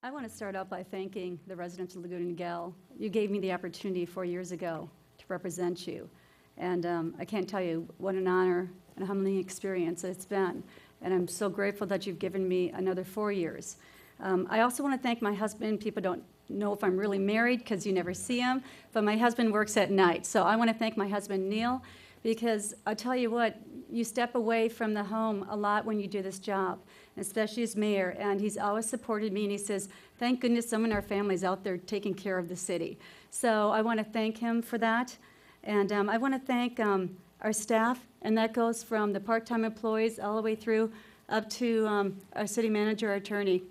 I want to start out by thanking the residents of Laguna Niguel. You gave me the opportunity 4 years ago to represent you. And I can't tell you what an honor and a humbling experience it's been. And I'm so grateful that you've given me another 4 years. I also want to thank my husband. People don't know if I'm really married because you never see him, but my husband works at night. So I want to thank my husband, Neil, because I'll tell you what, you step away from the home a lot when you do this job, especially as mayor, and he's always supported me, and he says, thank goodness someone in our family's out there taking care of the city. So I want to thank him for that, and I want to thank our staff, and that goes from the part-time employees all the way through up to our city manager, our attorney.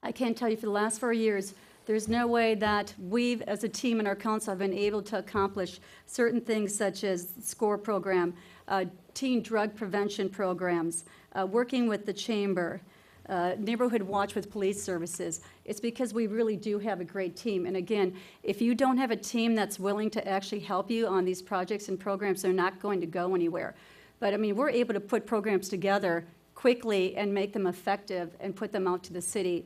I can't tell you, for the last 4 years, there's no way that we've, as a team in our council, have been able to accomplish certain things such as SCORE program, teen drug prevention programs, working with the chamber, neighborhood watch with police services. It's because we really do have a great team. And again, if you don't have a team that's willing to actually help you on these projects and programs, they're not going to go anywhere. But I mean, we're able to put programs together quickly and make them effective and put them out to the city.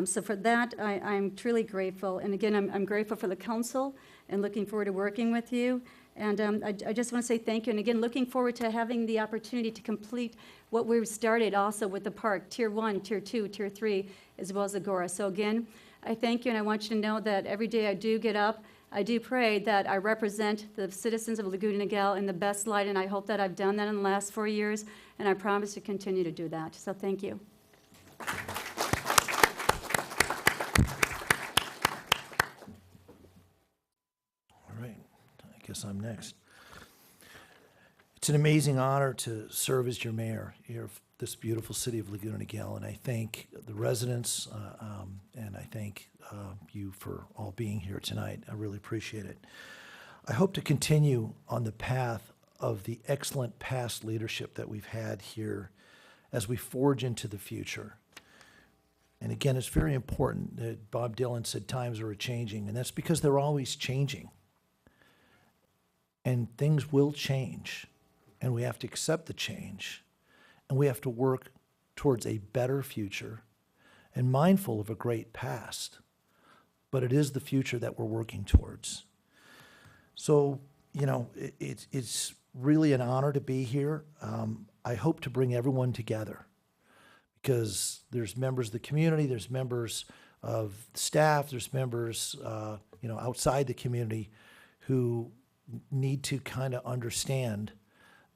So for that, I'm truly grateful. And again, I'm grateful for the council and looking forward to working with you. And I just want to say thank you. And again, looking forward to having the opportunity to complete what we've started also with the park, Tier 1, Tier 2, Tier 3, as well as Agora. So again, I thank you, and I want you to know that every day I do get up, I do pray that I represent the citizens of Laguna Niguel in the best light, and I hope that I've done that in the last 4 years, and I promise to continue to do that. So thank you. All right, I guess I'm next. It's an amazing honor to serve as your mayor here of this beautiful city of Laguna Niguel, and I thank the residents and I thank you for all being here tonight. I really appreciate it. I hope to continue on the path of the excellent past leadership that we've had here as we forge into the future. And again, it's very important that Bob Dylan said times are changing, and that's because they're always changing. And things will change, and we have to accept the change, and we have to work towards a better future and mindful of a great past. But it is the future that we're working towards. So, you know, it's really an honor to be here. I hope to bring everyone together because there's members of the community, there's members of staff, there's members, you know, outside the community who need to kind of understand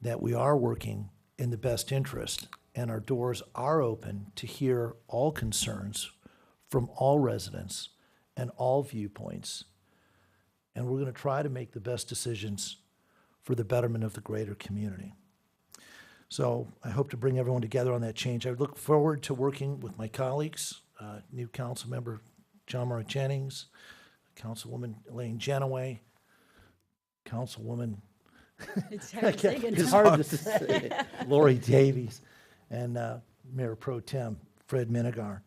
that we are working in the best interest, and our doors are open to hear all concerns from all residents and all viewpoints. And we're going to try to make the best decisions for the betterment of the greater community. So I hope to bring everyone together on that change. I look forward to working with my colleagues, new council member John Murray Jennings, Councilwoman Elaine Genoway, Councilwoman It's hard to say. it's hard to say. Lori Davies, and Mayor Pro Tem Fred Minigar.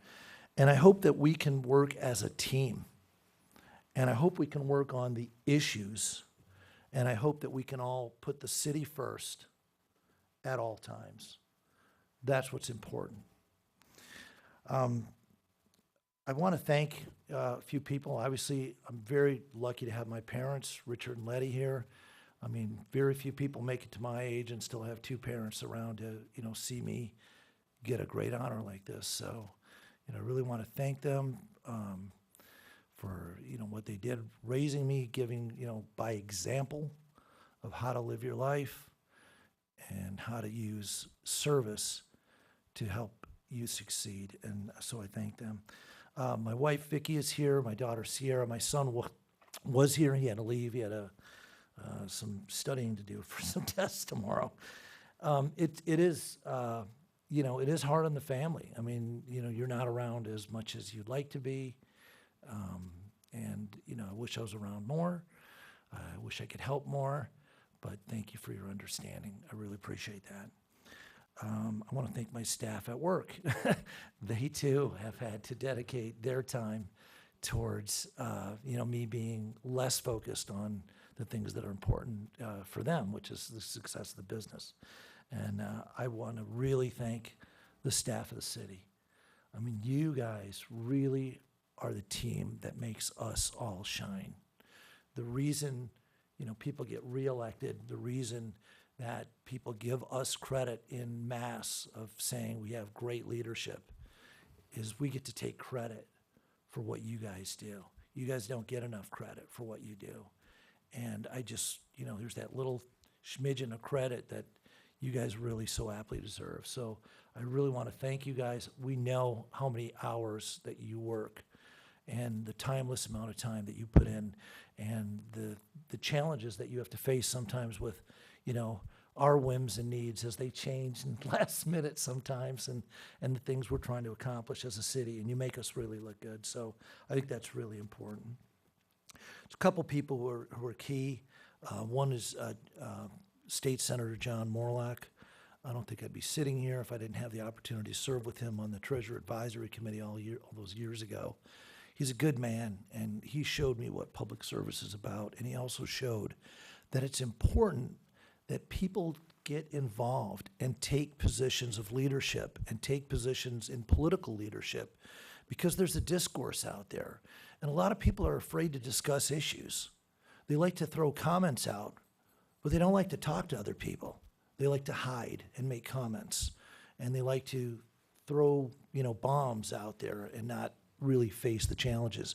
And I hope that we can work as a team. And I hope we can work on the issues. And I hope that we can all put the city first at all times. That's what's important. I want to thank a few people. Obviously, I'm very lucky to have my parents, Richard and Letty, here. I mean, very few people make it to my age and still have two parents around to, you know, see me get a great honor like this. So, you know, I really want to thank them for, you know, what they did, raising me, giving, you know, by example of how to live your life and how to use service to help you succeed. And so I thank them. My wife, Vicki, is here. My daughter, Sierra. My son was here. He had to leave. He had some studying to do for some tests tomorrow. It is, you know, it is hard on the family. I mean, you know, you're not around as much as you'd like to be. And, you know, I wish I was around more. I wish I could help more. But thank you for your understanding. I really appreciate that. I want to thank my staff at work. They, too, have had to dedicate their time towards, you know, me being less focused on the things that are important for them, which is the success of the business. And I want to really thank the staff of the city. I mean, you guys really are the team that makes us all shine. The reason, people get reelected, the reason that people give us credit in mass of saying we have great leadership is we get to take credit for what you guys do. You guys don't get enough credit for what you do. And I just, there's that little smidgen of credit that you guys really so aptly deserve. So I really want to thank you guys. We know how many hours that you work and the timeless amount of time that you put in and the challenges that you have to face sometimes with, our whims and needs as they change in last minute sometimes and the things we're trying to accomplish as a city, and you make us really look good. So I think that's really important. There's a couple people who are key. One is State Senator John Morlock. I don't think I'd be sitting here if I didn't have the opportunity to serve with him on the Treasurer Advisory Committee all those years ago. He's a good man, and he showed me what public service is about, and he also showed that it's important that people get involved and take positions of leadership and take positions in political leadership because there's a discourse out there. And a lot of people are afraid to discuss issues. They like to throw comments out, but they don't like to talk to other people. They like to hide and make comments. And they like to throw, bombs out there and not really face the challenges.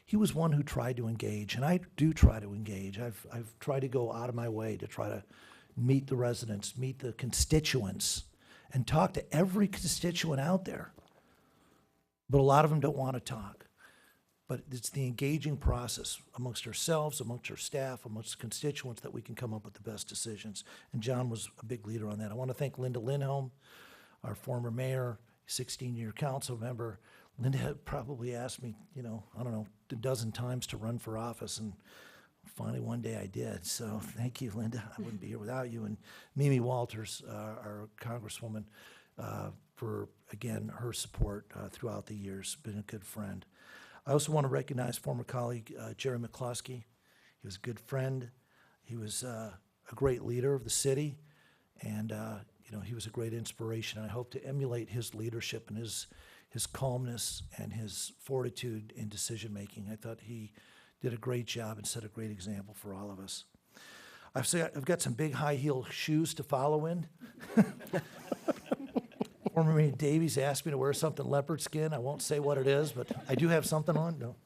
He was one who tried to engage, and I do try to engage. I've tried to go out of my way to try to meet the residents, meet the constituents, and talk to every constituent out there. But a lot of them don't want to talk. But it's the engaging process amongst ourselves, amongst our staff, amongst the constituents that we can come up with the best decisions. And John was a big leader on that. I want to thank Linda Lindholm, our former mayor, 16-year council member. Linda had probably asked me, a dozen times to run for office, and finally one day I did. So thank you, Linda. I wouldn't be here without you. And Mimi Walters, our congresswoman, for, again, her support throughout the years, been a good friend. I also want to recognize former colleague Jerry McCloskey. He was a good friend. He was a great leader of the city, and he was a great inspiration. I hope to emulate his leadership and his calmness and his fortitude in decision-making. I thought he did a great job and set a great example for all of us. I've got some big high-heel shoes to follow in. Former Mayor Davies asked me to wear something leopard skin. I won't say what it is, but I do have something on. No.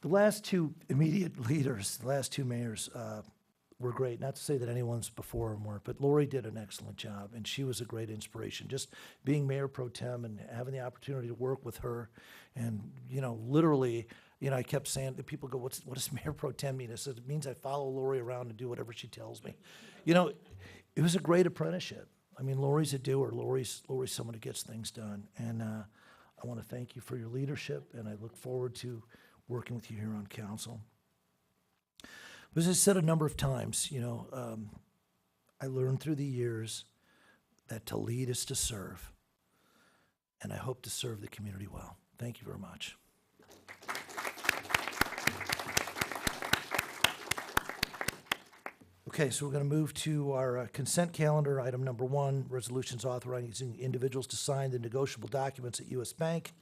The last two immediate leaders, the last two mayors, were great. Not to say that anyone's before them weren't, but Lori did an excellent job, and she was a great inspiration. Just being mayor pro tem and having the opportunity to work with her, and literally, I kept saying, people go, what does mayor pro tem mean? I said, it means I follow Lori around and do whatever she tells me. It was a great apprenticeship. I mean, Lori's a doer. Lori's someone who gets things done, and I want to thank you for your leadership, and I look forward to working with you here on council. But as I said a number of times, I learned through the years that to lead is to serve, and I hope to serve the community well. Thank you very much. Okay, so we're going to move to our consent calendar. Item number 1, resolutions authorizing individuals to sign the negotiable documents at U.S. Bank.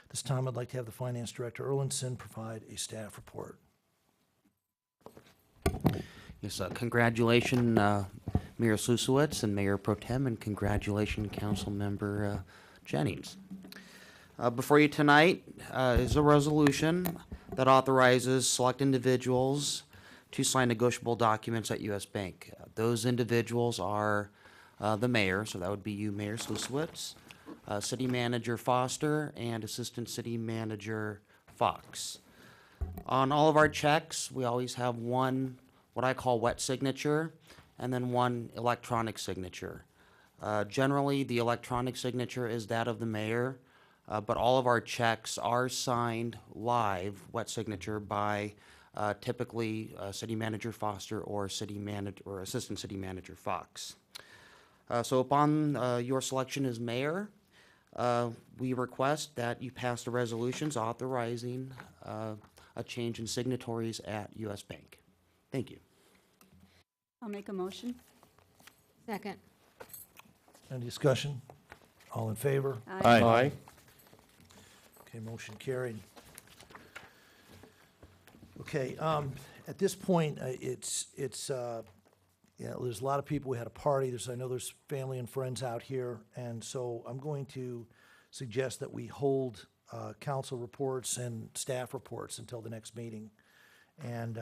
This time I'd like to have the Finance Director, Erlandson, provide a staff report. Yes, congratulations, Mayor Susowitz and Mayor Pro Tem, and congratulations, Council Member Jennings. Before you tonight is a resolution that authorizes select individuals to sign negotiable documents at U.S. Bank. Those individuals are the mayor, so that would be you, Mayor Susowitz, City Manager Foster, and Assistant City Manager Fox. On all of our checks, we always have one, what I call wet signature, and then one electronic signature. Generally, the electronic signature is that of the mayor, but all of our checks are signed live, wet signature, by typically City Manager Foster or City Manager or Assistant City Manager Fox. So upon your selection as mayor, we request that you pass the resolutions authorizing a change in signatories at U.S. Bank. Thank you. I'll make a motion. Second. Any discussion? All in favor? Aye. Aye. Okay, motion carried. Okay, at this point, yeah, there's a lot of people. We had a party. I know there's family and friends out here, and so I'm going to suggest that we hold council reports and staff reports until the next meeting. And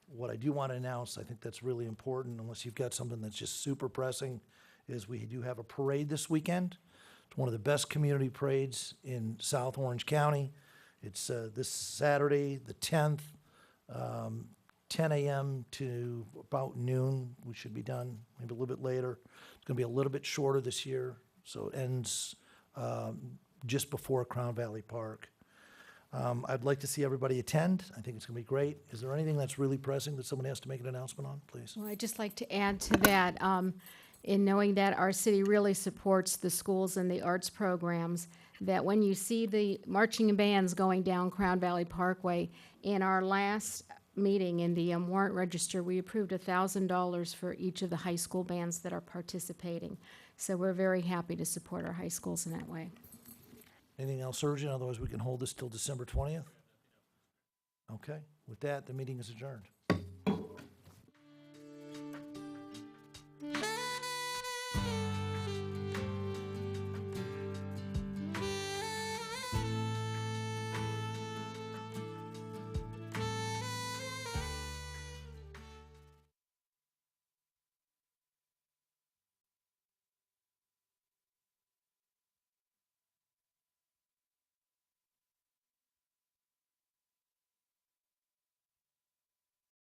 what I do want to announce, I think that's really important, unless you've got something that's just super pressing, is we do have a parade this weekend. It's one of the best community parades in South Orange County. It's this Saturday, the 10th, 10 a.m. to about noon. We should be done, maybe a little bit later. It's going to be a little bit shorter this year, so it ends just before Crown Valley Park. I'd like to see everybody attend. I think it's going to be great. Is there anything that's really pressing that someone has to make an announcement on, please? Well, I'd just like to add to that, in knowing that our city really supports the schools and the arts programs, that when you see the marching bands going down Crown Valley Parkway, in our last meeting in the warrant register, we approved $1,000 for each of the high school bands that are participating. So we're very happy to support our high schools in that way. Anything else urgent? Otherwise, we can hold this till December 20th? Okay. With that, the meeting is adjourned.